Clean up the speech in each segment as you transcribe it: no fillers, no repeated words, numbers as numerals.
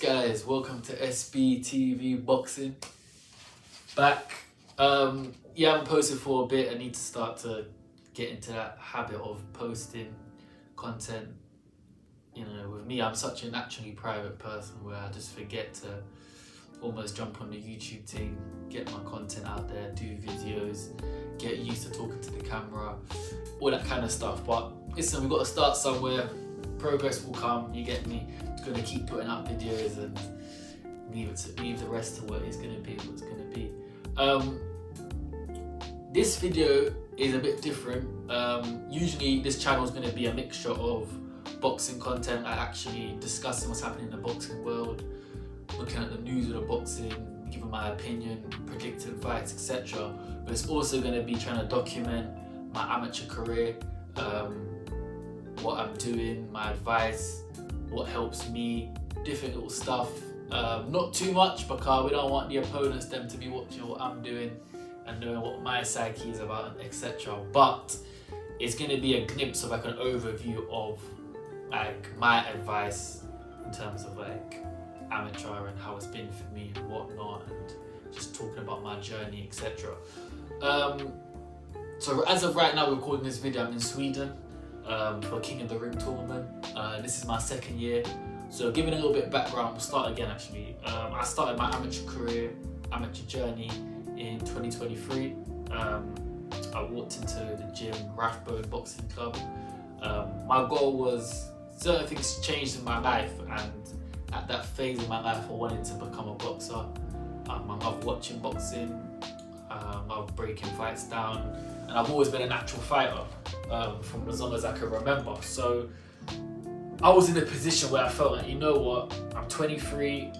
Guys, welcome to SBTV Boxing. Back. I haven't posted for a bit. I need to start to get into that habit of posting content. With me, I'm such a naturally private person where I just forget to almost jump on the YouTube thing, get my content out there, do videos, get used to talking to the camera, all that kind of stuff. But listen, we've got to start somewhere. Progress will come, you get me. Just gonna keep putting out videos and leave the rest to what it's gonna be, what's gonna be. This video is a bit different. Usually this channel is gonna be a mixture of boxing content, like actually discussing what's happening in the boxing world, looking at the news of the boxing, giving my opinion, predicting fights, etc. But it's also gonna be trying to document my amateur career, what I'm doing, my advice, what helps me, different little stuff. Not too much because we don't want the opponents them to be watching what I'm doing and knowing what my psyche is about, etc. But it's going to be a glimpse of like an overview of like my advice in terms of like amateur and how it's been for me and whatnot, and just talking about my journey, etc. So as of right now, we're recording this video. I'm in Sweden for King of the Ring tournament. This is my second year. So giving a little bit of background, we'll start again actually. I started my amateur journey in 2023. I walked into the gym, Rathbone Boxing Club. My goal was, certain things changed in my life, and at that phase in my life I wanted to become a boxer. I love watching boxing, I love breaking fights down, and I've always been a natural fighter from as long as I can remember. So I was in a position where I felt like, you know what, I'm 23,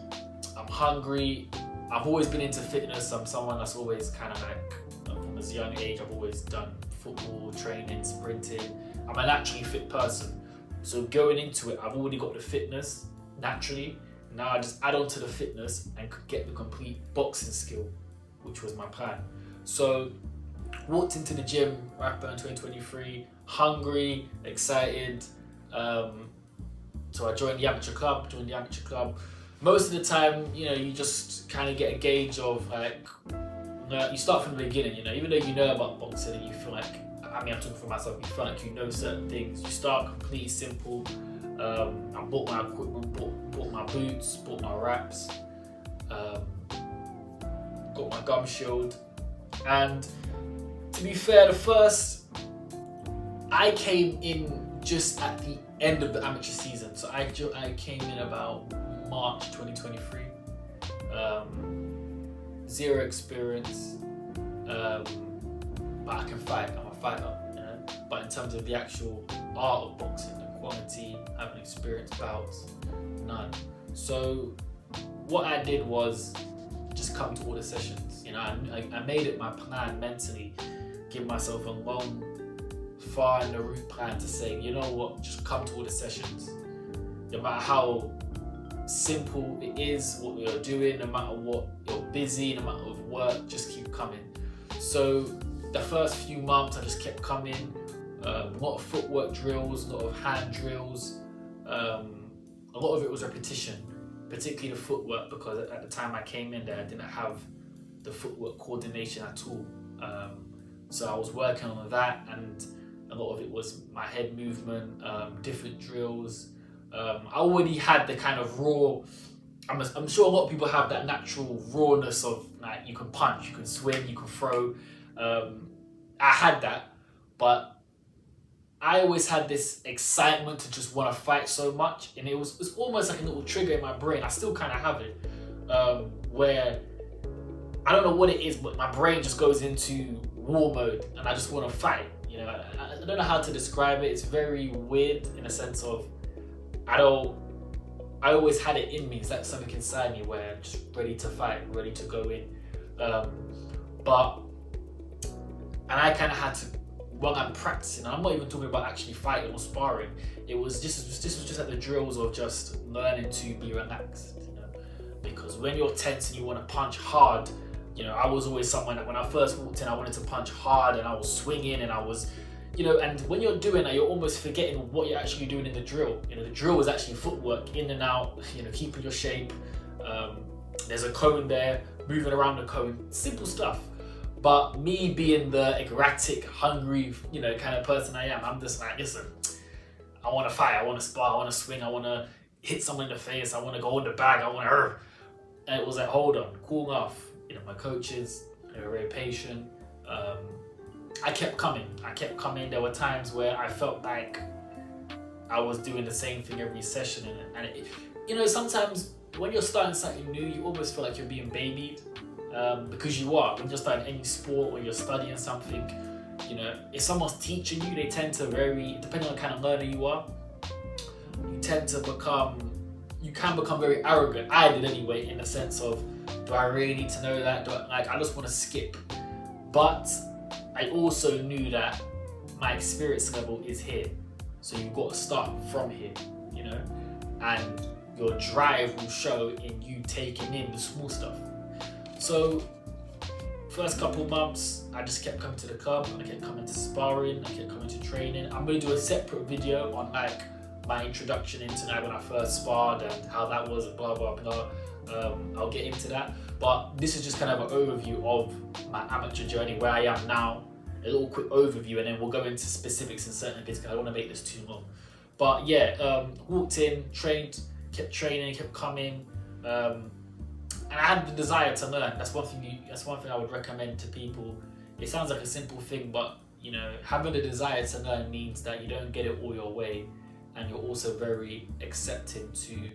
I'm hungry, I've always been into fitness. I'm someone that's always kind of like, from as a young age, I've always done football, training, sprinting. I'm a naturally fit person. So going into it, I've already got the fitness naturally. Now I just add on to the fitness and could get the complete boxing skill, which was my plan. So walked into the gym, Rathbone 2023, hungry, excited. So I joined the amateur club. Most of the time, you just kind of get a gauge of like, you start from the beginning, even though you know about boxing and you feel like, I'm talking for myself, you feel like you know certain things. You start completely simple. I bought my equipment, bought my boots, bought my wraps, got my gum shield. And to be fair, I came in just at the end of the amateur season. So I came in about March 2023. Zero experience, but I can fight. I'm a fighter. But in terms of the actual art of boxing, the quality, having experienced bouts, none. So what I did was just come to all the sessions. I made it my plan mentally, give myself a long, far in the route plan to say, you know what, just come to all the sessions. No matter how simple it is, what you're doing, no matter what you're busy, no matter what work, just keep coming. So the first few months I just kept coming. A lot of footwork drills, a lot of hand drills. A lot of it was repetition, particularly the footwork, because at the time I came in there I didn't have the footwork coordination at all. So I was working on that, and a lot of it was my head movement, different drills. I already had the kind of raw, I'm sure a lot of people have that natural rawness of like, you can punch, you can swing, you can throw. I had that, but I always had this excitement to just want to fight so much, and it was almost like a little trigger in my brain. I still kind of have it, where I don't know what it is, but my brain just goes into war mode and I just want to fight. I don't know how to describe it. It's very weird in a sense of I always had it in me. It's like something inside me where I'm just ready to fight, ready to go in. And I kind of had to, while I'm practicing, I'm not even talking about actually fighting or sparring. This was just like the drills of just learning to be relaxed. Because when you're tense and you want to punch hard, I was always someone that when I first walked in, I wanted to punch hard and I was swinging and I was, and when you're doing that, you're almost forgetting what you're actually doing in the drill. The drill is actually footwork, in and out, keeping your shape. There's a cone there, moving around the cone, simple stuff. But me being the erratic, hungry, kind of person I am, I'm just like, listen, I want to fight, I want to spar, I want to swing, I want to hit someone in the face, I want to go in the bag, I want to. And it was like, hold on, cool off. My coaches, they were very patient. I kept coming. There were times where I felt like I was doing the same thing every session, and sometimes when you're starting something new, you almost feel like you're being babied, because you are. When you're starting any sport or you're studying something, if someone's teaching you, they tend to depending on the kind of learner you are, you can become very arrogant. I did anyway, in the sense of, do I really need to know that? I just want to skip. But I also knew that my experience level is here. So you've got to start from here, and your drive will show in you taking in the small stuff. So first couple of months, I just kept coming to the club, I kept coming to sparring, I kept coming to training. I'm going to do a separate video on my introduction into when I first sparred and how that was, and blah blah blah. I'll get into that, but this is just kind of an overview of my amateur journey, where I am now, a little quick overview, and then we'll go into specifics in certain bits because I don't want to make this too long. But yeah, walked in, trained, kept training, kept coming, and I had the desire to learn. That's one thing I would recommend to people. It sounds like a simple thing, but having the desire to learn means that you don't get it all your way, and you're also very accepting to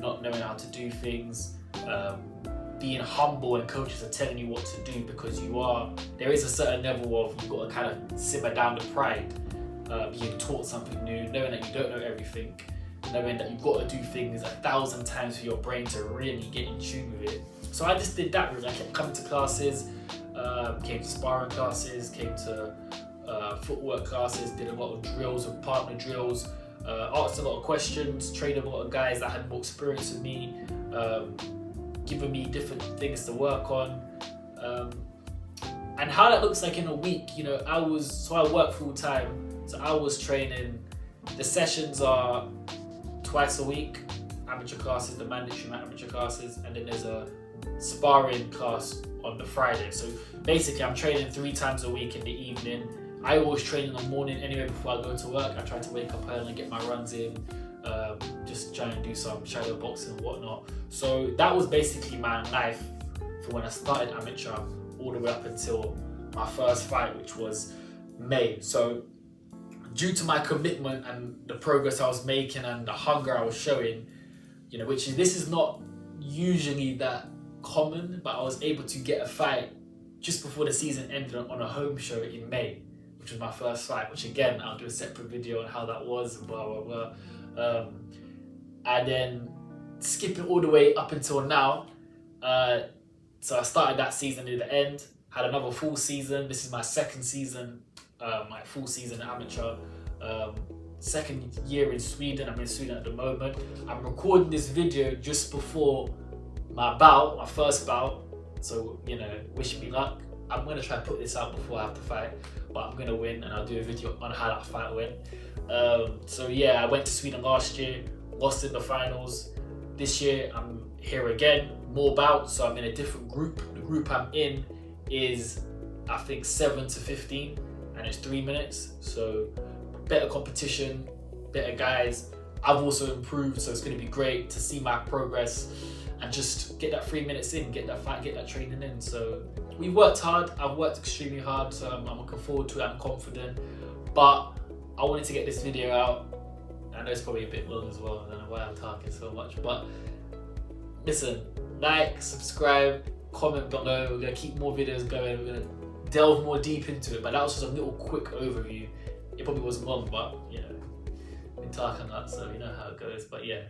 not knowing how to do things, being humble, and coaches are telling you what to do, because there is a certain level of, you've got to kind of simmer down the pride, being taught something new, knowing that you don't know everything, knowing that you've got to do things 1,000 times for your brain to really get in tune with it. So I just did that really. I kept coming to classes, came to sparring classes, came to footwork classes, did a lot of drills, of partner drills, asked a lot of questions, trained a lot of guys that had more experience than me, giving me different things to work on, and how that looks like in a week. I work full time, so I was training. The sessions are twice a week, amateur classes, the mandatory amateur classes, and then there's a sparring class on the Friday. So basically I'm training 3 times a week in the evening. I always train in the morning anyway before I go to work. I try to wake up early and get my runs in, just try and do some shadow boxing and whatnot. So that was basically my life for when I started amateur, all the way up until my first fight, which was May. So due to my commitment and the progress I was making and the hunger I was showing, this is not usually that common, but I was able to get a fight just before the season ended on a home show in May, which was my first fight, which again, I'll do a separate video on how that was and blah, blah, blah. And then skipping all the way up until now. So I started that season near the end, had another full season. This is my second season, my full season amateur. Second year in Sweden. I'm in Sweden at the moment. I'm recording this video just before my first bout. So, wish me luck. I'm going to try and put this out before I have to fight, but I'm going to win, and I'll do a video on how that fight went. So yeah, I went to Sweden last year, lost in the finals. This year, I'm here again, more bouts, so I'm in a different group. The group I'm in is, I think, 7 to 15, and it's 3 minutes. So better competition, better guys. I've also improved, so it's going to be great to see my progress and just get that 3 minutes in, get that fight, get that training in. So we worked hard. I've worked extremely hard, so I'm looking forward to it. I'm confident, but I wanted to get this video out. I know it's probably a bit long as well. I don't know why I'm talking so much, but listen, like, subscribe, comment below. We're gonna keep more videos going. We're gonna delve more deep into it, but that was just a little quick overview. It probably wasn't long, but been talking a lot, so you know how it goes. But yeah.